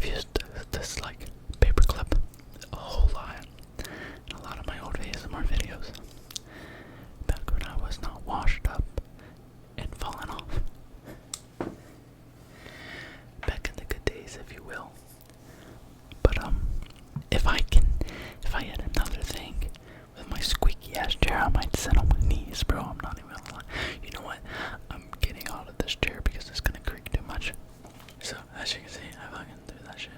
I've used this like paperclip a whole lot in a lot of my old ASMR videos. Back when I was not washed up and falling off. Back in the good days, if you will. But if I had another thing with my squeaky ass chair, I might sit on my knees, bro. I'm not even gonna lie. You know what? I'm getting out of this chair because it's gonna creak too much. So as you can see, I fucking threw that shit.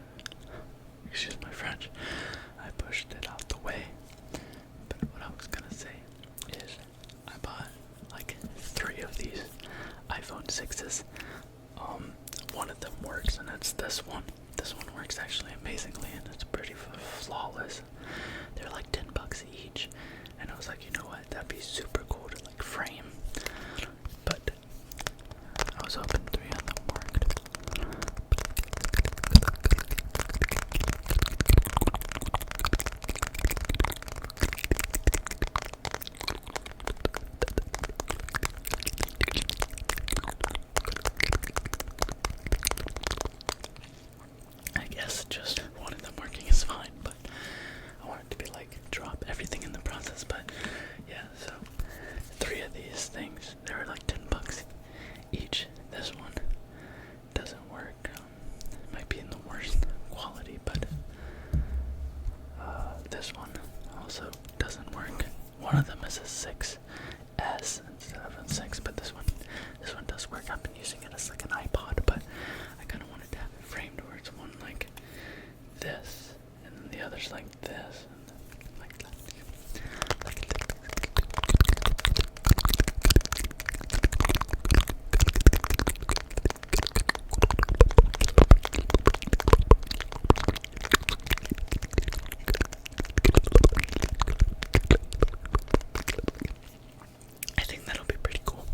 Excuse my French. I pushed it out the way. But what I was gonna say is I bought like 3 of these iPhone 6s. One of them works, and it's this one. This one works actually amazingly, and it's pretty flawless. They're like $10 each, and I was like, you know what? That'd be super cool to like frame. But I was hoping 3 of them worked. I guess just one of them working is fine, but I want it to be like drop everything in the process. But yeah, so 3 of these things, they were like $10 each. This one doesn't work. It might be in the worst quality, but this one also doesn't work. One of them is a 6S instead of a 6, but this one does work. I've been using it as like an iPod, but I kind of wanted to have it framed where it's one like this, and then the other's like this, and like that. I think that'll be pretty cool.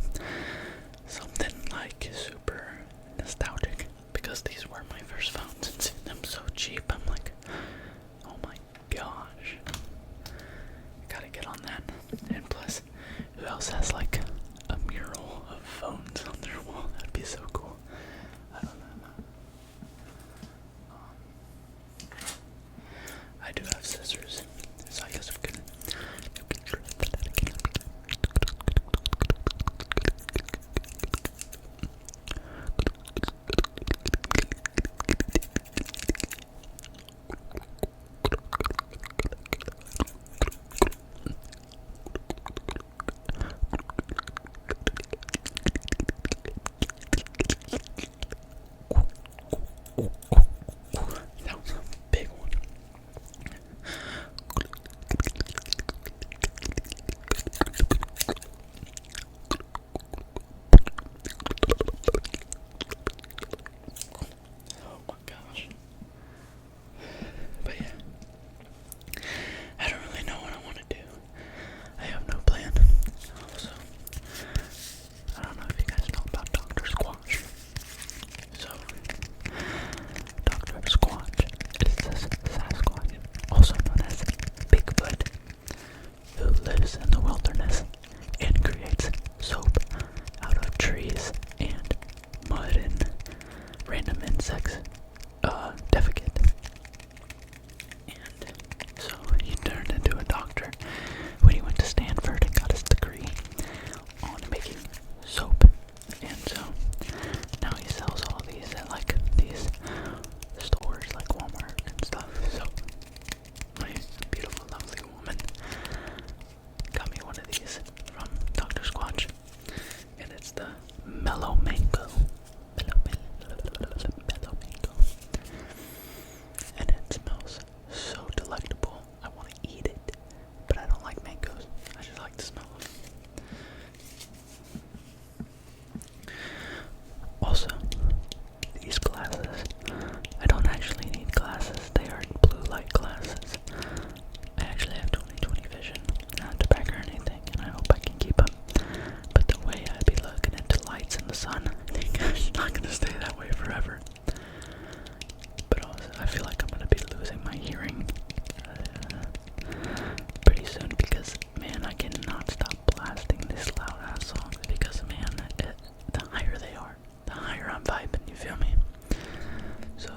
Something like super nostalgic, because these were my first phones, and seeing them so cheap, I'm like, oh my gosh, gotta get on that. And plus, who else has like a mural of phones on their wall? That'd be so cool. I don't know. I do have scissors, so I guess we could try that again. That was a big one. Oh my gosh. But yeah, I don't really know what I want to do. I have no plan. Also, I don't know if you guys know about Dr. Squatch. So, Dr. Squatch is this Sasquatch, also known as Bigfoot, who lives in the wilderness and creates soap out of trees and mud and random insects, defecate. And so he turned into a doctor when he went to Stanford and got his degree on making soap. And so now he sells all these at like these stores like Walmart and stuff. So my beautiful, lovely woman got me one of these from Dr. Squatch, and it's the Mellow Mango. Mellow Mango. And it smells so delectable. I want to eat it, but I don't like mangoes. I just like the smell of them. Also, these glasses, I don't actually need glasses. They are blue light glasses. I actually have 20/20 vision, not to brag or anything, and I hope I can keep up. But the way I'd be looking into lights in the sun, I think it's not gonna stay that way forever. But also, I feel like I'm gonna be losing my hearing pretty soon, because man, I cannot stop blasting these loud ass songs, because man, the higher they are, the higher I'm vibing, you feel me? So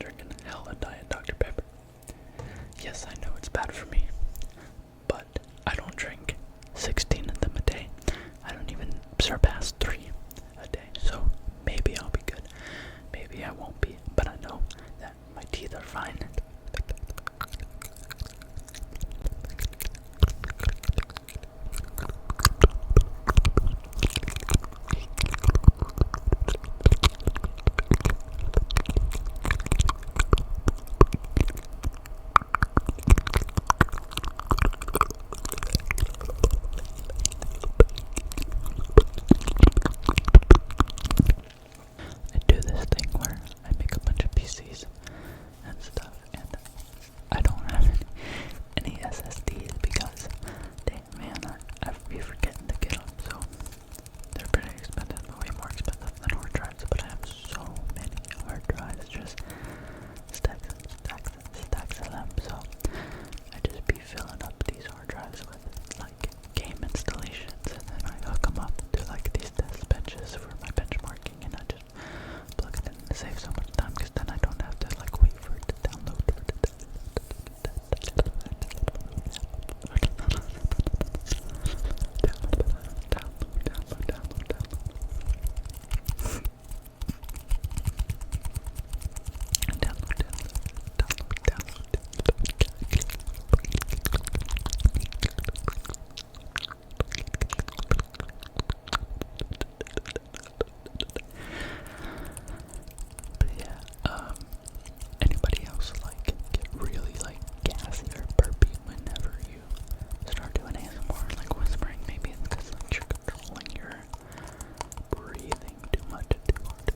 drinking hella Diet Dr. Pepper. Yes, I know it's bad for me, but I don't drink 16 of them a day. I don't even surpass 3 a day, so maybe I'll be good. Maybe I won't be, but I know that my teeth are fine. I do this thing where I make a bunch of PCs and stuff, and I don't have any SSDs because, dang man, I be forgetting to get them, so they're pretty expensive, way more expensive than hard drives, but I have so many hard drives, just stacks and stacks and stacks of them, so I just be filling up these hard drives with, like, game installations, and then I hook them up to, like, these test benches for my benchmarking, and I just plug it in to save so much time, because then I don't have to, like, wait for it to download. But yeah, anybody else like get really like gassy or burpy whenever you start doing ASMR, like whispering? Maybe it's because like you're controlling your breathing too much, too hard.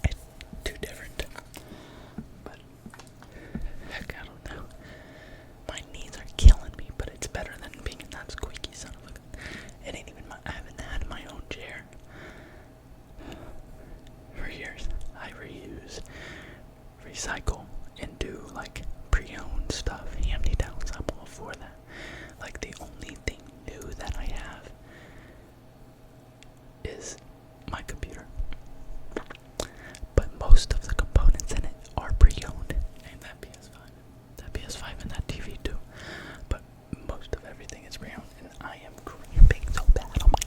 It's too different. But heck, I don't know. My knees are killing me, but it's better than being in that squeaky son of a gun. It ain't even I haven't had my own chair for years. I reuse, recycle, and do like pre-owned stuff, hand-me-downs. I'm all for that. Like the only thing new that I have is my computer. But most of the components in it are pre-owned. And that PS5 and that TV too. But most of everything is pre-owned, and I am cramping so bad. Oh my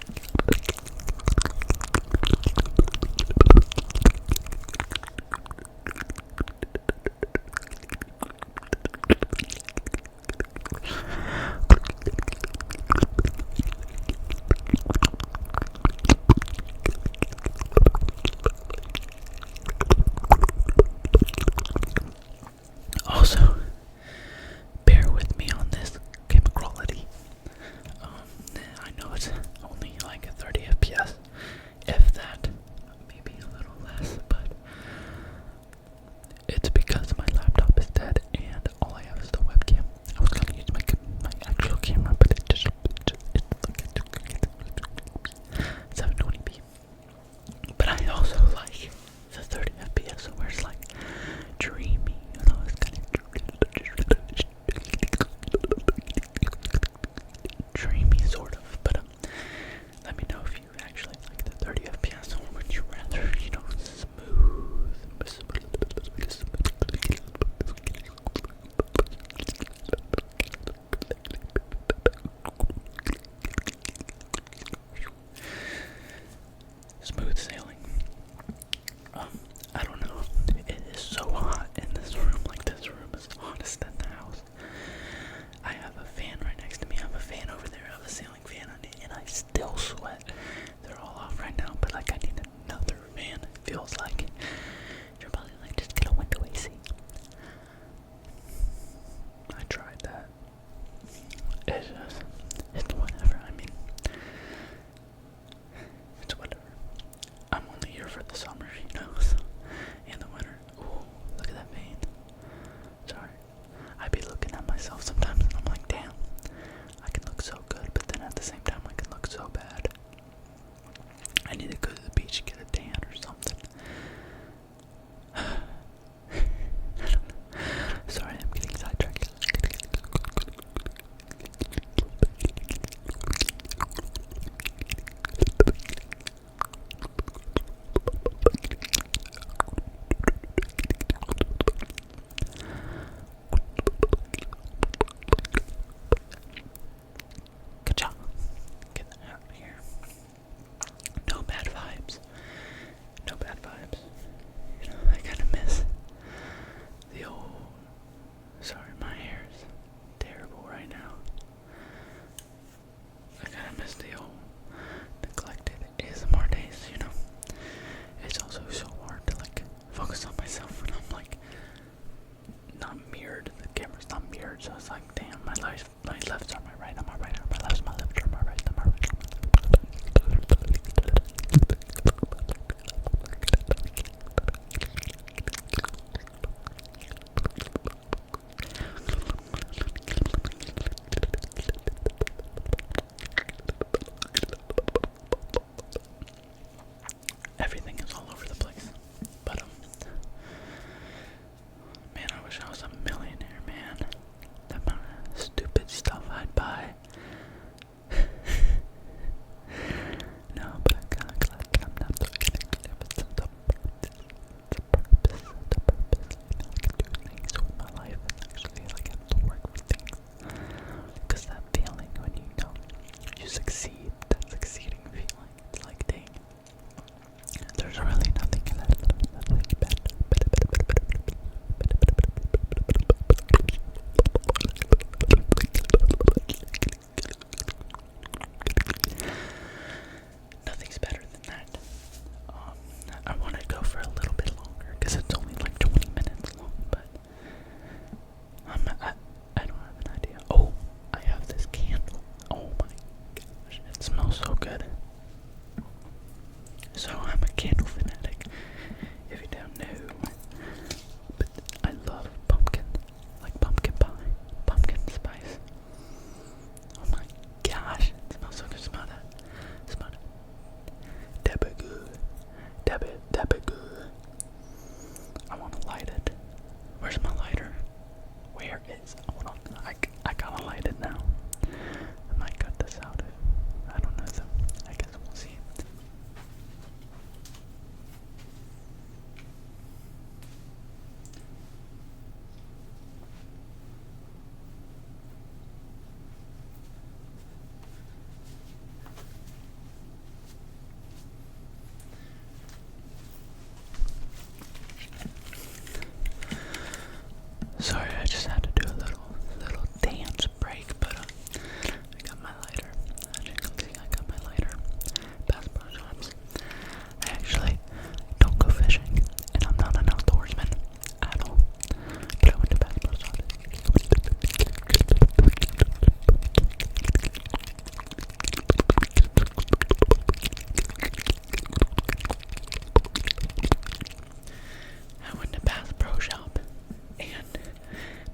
So it's like, damn, my lefts are my right, on my right, on my left, my left, on my right, on my right. Everything is all over the place. But man, I wish I was a millionaire, man. The amount of stupid stuff I'd buy. No, but I'm kinda glad that I'm not looking at it. It's the purpose. The purpose. I can do things with my life and actually have to work with things. Because that feeling when you succeed, that succeeding feeling, it's like, dang. There's really nothing better. Nothing's better than that. I want to go for a little bit longer because it's only like 20 minutes long, but I don't have an idea. Oh, I have this candle. Oh my gosh, it smells so good. So I'm a candle fanatic, if you don't know. But I love pumpkin, like pumpkin pie, pumpkin spice. Oh my gosh, it smells so good. Smell that. Smell it. Dabba good. Dabba good. I want to light it. Where's my lighter? Where is? Hold on. I gotta light it now. I might cut this out. I don't know though. I guess we'll see. Sorry, I just had to do a little dance break, but I got my lighter. As you can see, I got my lighter. Bass Pro Shops. I actually don't go fishing, and I'm not an outdoorsman at all. But I went to Bass Pro Shops. I went to Bass Pro Shop, and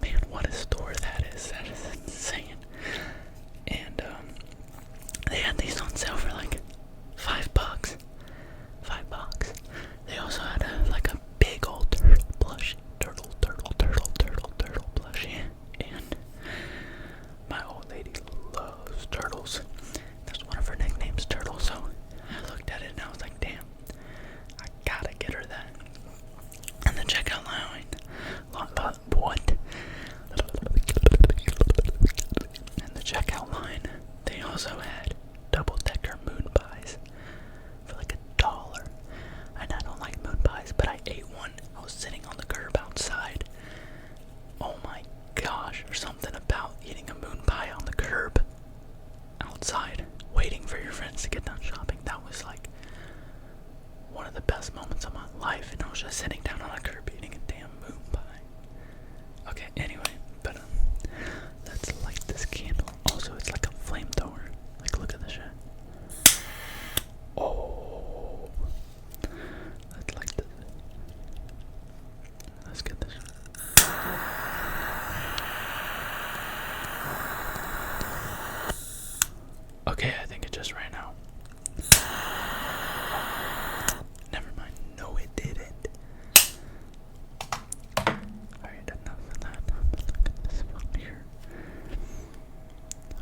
man, what a store that is. That is insane. And they had these on sale for like $5. $5. They also had a big old turtle plushie. Turtle plushie. And my old lady loves turtles. That's one of her nicknames, Turtle. So I looked at it and I was like, damn, I gotta get her that. And the checkout line, what? And the checkout line, they also had double-decker moon pies for like $1. And I don't like moon pies, but I ate one. I was sitting on the curb outside. Oh my gosh, there's something about eating a moon pie on the curb outside, waiting for your friends to get done shopping. That was like one of the best moments of my life, and I was just sitting down on a curb eating a damn moon pie. Okay, anyway, but let's light this candle. Also, it's like a flamethrower. Like, look at this shit. Oh, let's light this. Let's get this. Okay, I think it just ran out. Never mind. No, it didn't. Alright, enough of that. But look at this one here.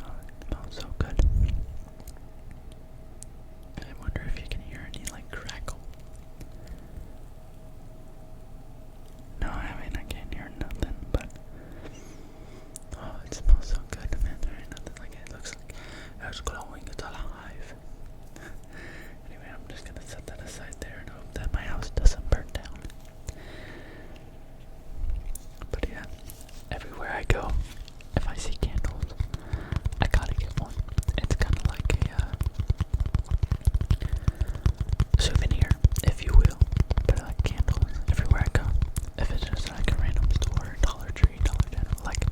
Oh, it smells so good. I wonder if you can hear any like crackle. No, I mean I can't hear nothing, but oh, it smells so good, man. There ain't nothing like it. It looks like it's glowing, it's alive. Anyway, I'm just gonna set that aside there and hope that my house doesn't burn down. But yeah, everywhere I go, if I see candles, I gotta get one. It's kind of like a souvenir, if you will. But I like candles everywhere I go. If it's just like a random store, Dollar Tree, Dollar General, like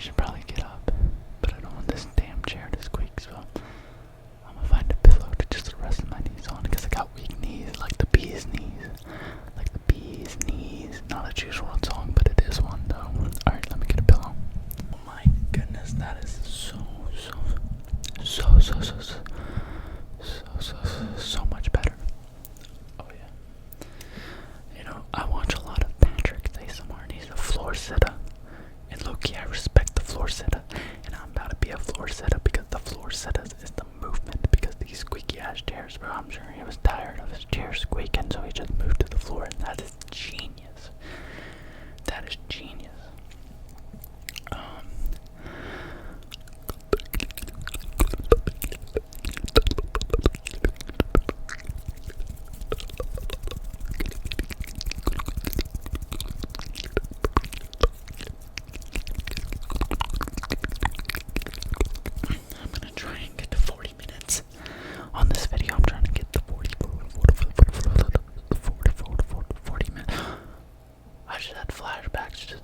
should probably get up, but I don't want this damn chair to squeak, so I'm gonna find a pillow to just rest my knees on, because I got weak knees, like the bee's knees. Like the bee's knees. Not a Juice WRLD song, but it is one though. Alright, let me get a pillow. Oh my goodness, that is so much better. Oh yeah. You know, I watch a lot of Patrick's ASMR, and he's a floor sitter. And low-key, I respect the floor sitter. And I'm about to be a floor sitter, because the floor sitter is the movement. Because these squeaky ass chairs, bro, I'm sure he was tired of his chair squeaking, so he just moved to the floor, and that is genius. That is genius. I'm gonna try and get to 40 minutes on this video. I'm trying to get to 40 minutes. I just had flashbacks to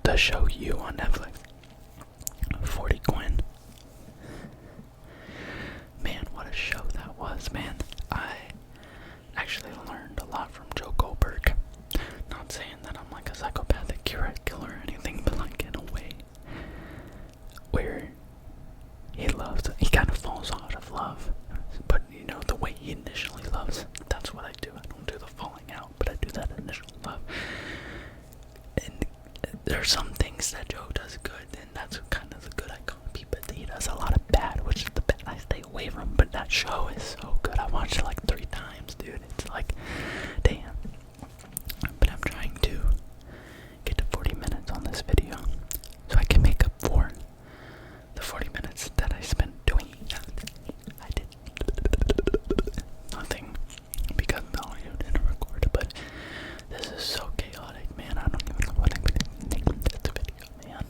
the show You on Netflix. 40 Quinn. Man, what a show that was, man. I actually learned a lot from Joe Goldberg. Not saying that I'm like a psychopathic serial killer or anything, but like in a way where he kind of falls out of love. But you know, the way he initially loves, that's what I do. I don't do the falling out, but I do that initial love. And there are some things that Joe does good, and that's kind of the good I copy, but he does a lot of bad, which is the bad I stay away from. But that show is so good. I watched it like 3 times, dude. It's like, damn. But I'm trying to get to 40 minutes on this video, so I can make up for the 40 minutes that I spent doing that. I did nothing because the audio didn't record, but this is so chaotic, man. I don't even know what I'm gonna name this video, man.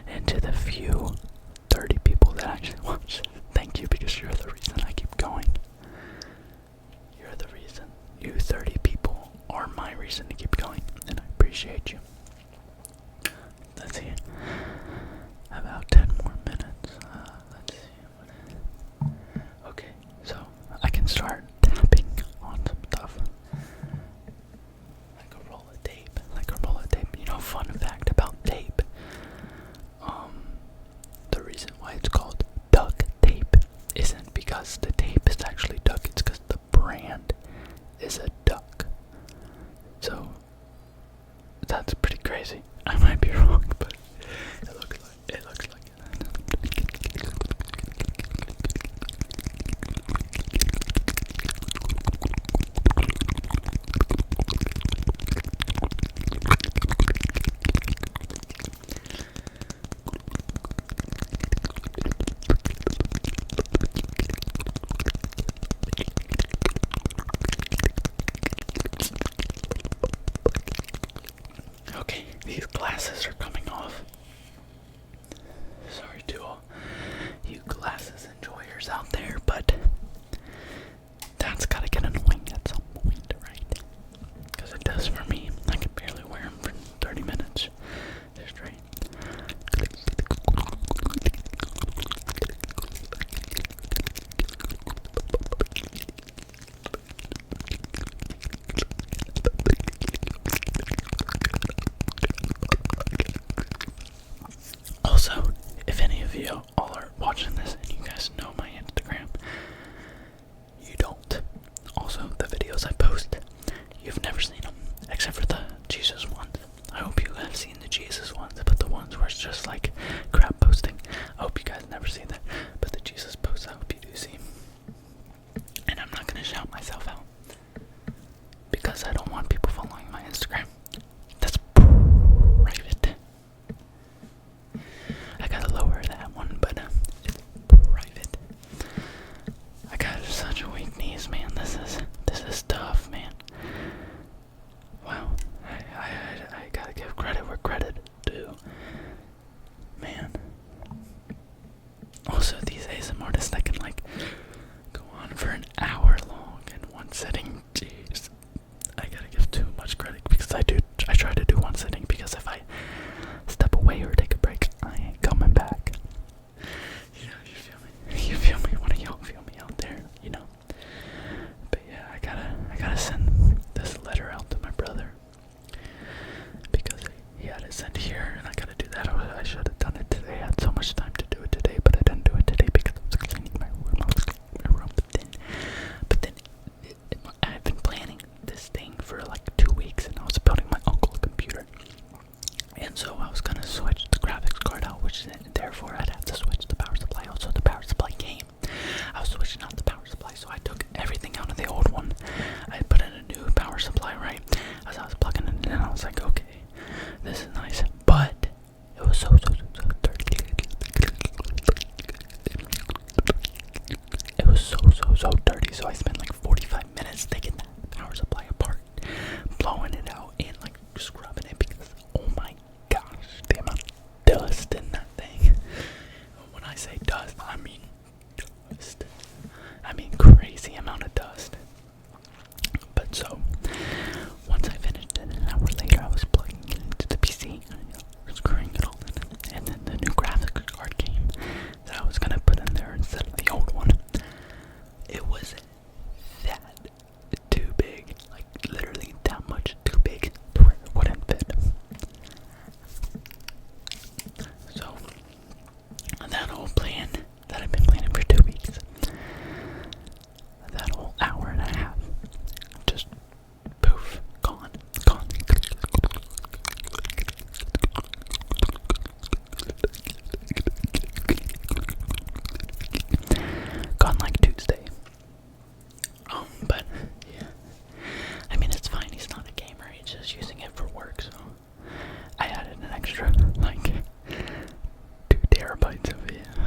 And to the few 30 people that actually watch, thank you, because you're the reason I keep going. You're the reason. You 30 people are my reason to keep going, and I appreciate you. Let's see. About 10 more minutes. Let's see. Okay, so I can start tapping on some stuff. Like a roll of tape. You know, fun fact about tape. The reason why it's called duct tape isn't because the tape is actually duck, it's because the brand is a duck. So that's pretty crazy. I might be wrong, but it looks like it. Okay, these glasses are coming off. Sorry to all you glasses enjoyers out there, but that's gotta get annoying at some point, right? Because it does for me. I can barely wear them for 30 minutes straight. Also, if any of you all are watching this and you guys know my Instagram, you don't. Also, the videos I post, you've never seen them, except for the Jesus ones. I hope you have seen the Jesus ones, but the ones where it's just like crap posting, I hope you guys never see that. But the Jesus posts, I hope you do see. And I'm not gonna shout myself out, because I don't want people following my Instagram. That's private. I gotta lower that one, but it's So I was gonna switch the graphics card out, which therefore I'd have to switch the power supply out. So the power supply came. I was switching out the power supply, so I took everything out of the old one. I put in a new power supply, right? As I was plugging it in, I was like, okay, this is nice. But it was so dirty. It was so dirty. So I spent like 45 minutes taking that power supply apart, blowing it out, and like scrubbing it because, oh my gosh, the amount of dust in that thing. When I say dust, I mean dust. I mean crazy amount of dust. But so, once I finished it, an hour later, I was plugging it into the PC, screwing it all in, and then the new graphics card came that I was gonna put in there instead of the old one. It was that too big, like literally that much too big to where it wouldn't fit. So, that whole plan that I've been planning for 2 weeks, that whole hour and a half, just poof, gone. Gone like Tuesday. But yeah, I mean, it's fine. He's not a gamer. He's just using it for work. So I added an extra like 2 terabytes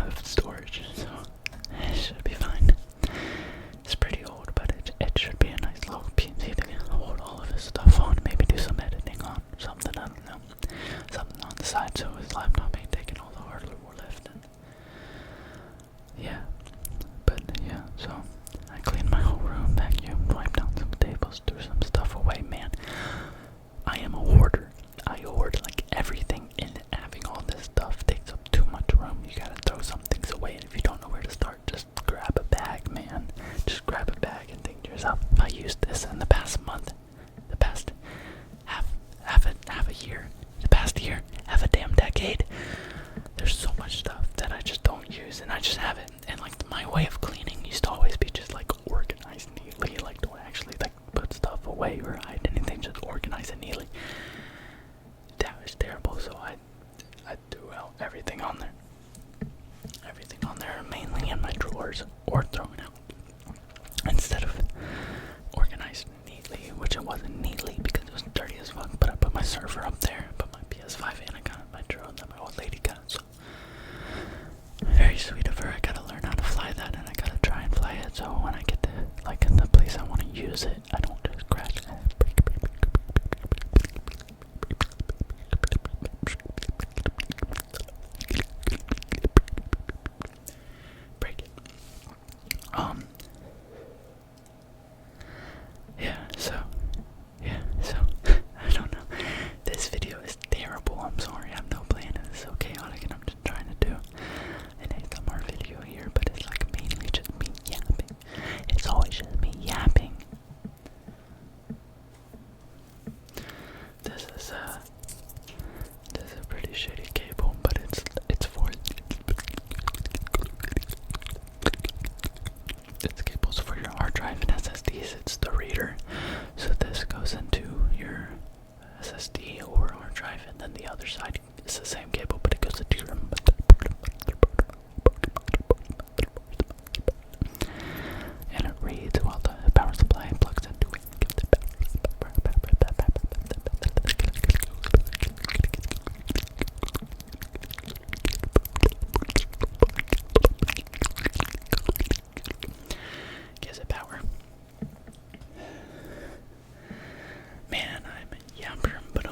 of storage. So it should be fine. It's pretty old, but it should be a nice little PC to hold all of his stuff on. Maybe do some editing on something. I don't know. Something on the side so his laptop ain't taking all the hard lifting. Yeah. But yeah, so I cleaned my whole room, vacuumed, wiped down some tables, threw some stuff away. Man, I am a hoarder. I hoard like everything, and having all this stuff takes up too much room. You gotta throw some things away, and if you don't know where to start, just grab a bag, man. Just grab a bag and think to yourself, if I used this in the past month, the past half a year, the past year, half a damn decade, there's so much stuff that I just don't use, and I just have it. And like my way of cleaning used to always be just like organized neatly, like don't actually like put stuff away or hide anything, just organize it neatly. That was terrible, so I threw out everything on there. Everything on there, mainly in my drawers, or thrown out. Instead of organized neatly, which it wasn't neatly because it was dirty as fuck, but I put my server up there, put my PS5 in, I got my drone that my old lady got, so very sweet of her. I gotta learn how to fly that, and I gotta try and fly it, so when I get to like in the place I want to use it, I don't just crash it. Break it. So I don't know. This video is terrible. I'm sorry. I have no plan, and it's so chaotic, and I'm just trying to do an ASMR video here, but it's like mainly just me yapping. It's always just me yapping. This is a pretty shitty cable, but it's for this cable's for your hard drive and SSDs. It's the reader, so this goes into your SSD or hard drive, and then the other side is the same cable, but it goes into your and it reads while the power supply plugs into it. Gives it power. Man, I'm a yamper, but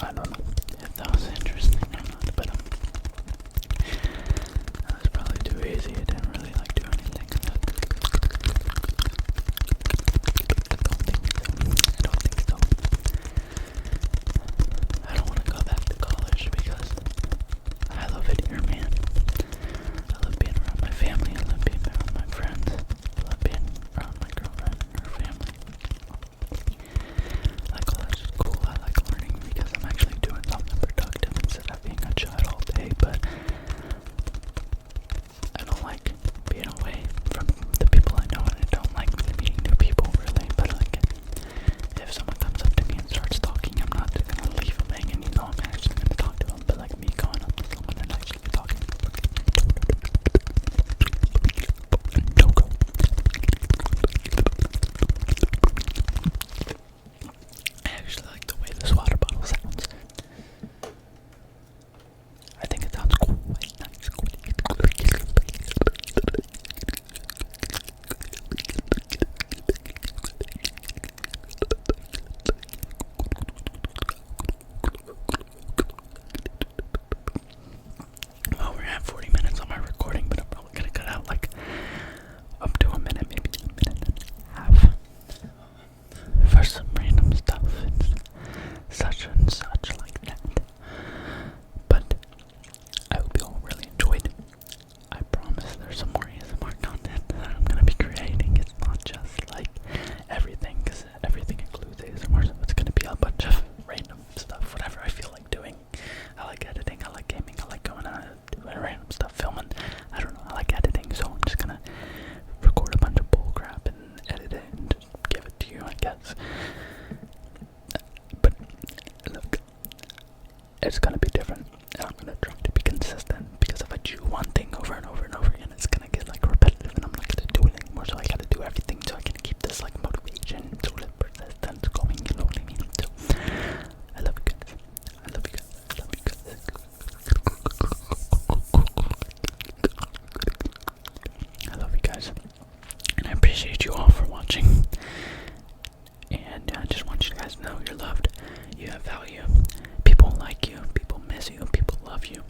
I don't know if that was interesting or not, but that was probably too easy. I didn't really like do anything. I don't think so. I don't want to go back to college because I love it here, man. I love being around my family. I love being around my friends. I love being around my girlfriend and her family. Like, college is cool. I like learning because I'm actually doing something productive instead of being a child all day, but I don't like being away from the people I know, and I don't like meeting new people, really. But like, if someone comes up to me and starts talking, I'm not just gonna leave them hanging, you know, I'm actually gonna talk to them. But like, me going up to someone and actually talking, don't go. I actually like the way this water bottle sounds. I think it sounds cool. It's nice. Cool. Well, we're at 40 minutes on my recording, but I'm probably gonna cut out like up to a minute, maybe a minute and a half for some random stuff. It's such and such like that. But I hope you all really enjoyed. I promise there's some more ASMR content that I'm gonna be creating. It's not just like everything, because everything includes ASMR, so it's gonna be a bunch of random stuff, whatever I feel like doing. I like editing, I like gaming, I like going out and doing random stuff, filming. I don't know, I like editing, so I'm just gonna record a bunch of bull crap and edit it and just give it to you, I guess. But look, it's gonna be different, and I'm gonna try to be consistent, because if I do one thing over and over and over again, it's gonna get like repetitive, and I'm not gonna do it anymore. So I gotta do everything so I can keep this like motivation, sort of persistence going, you know what I mean? So I love you guys. I love you guys. I love you guys. I love you guys, and I appreciate you all for watching. And I just want you guys to know you're loved. You have value. People like you. People miss you. People love you.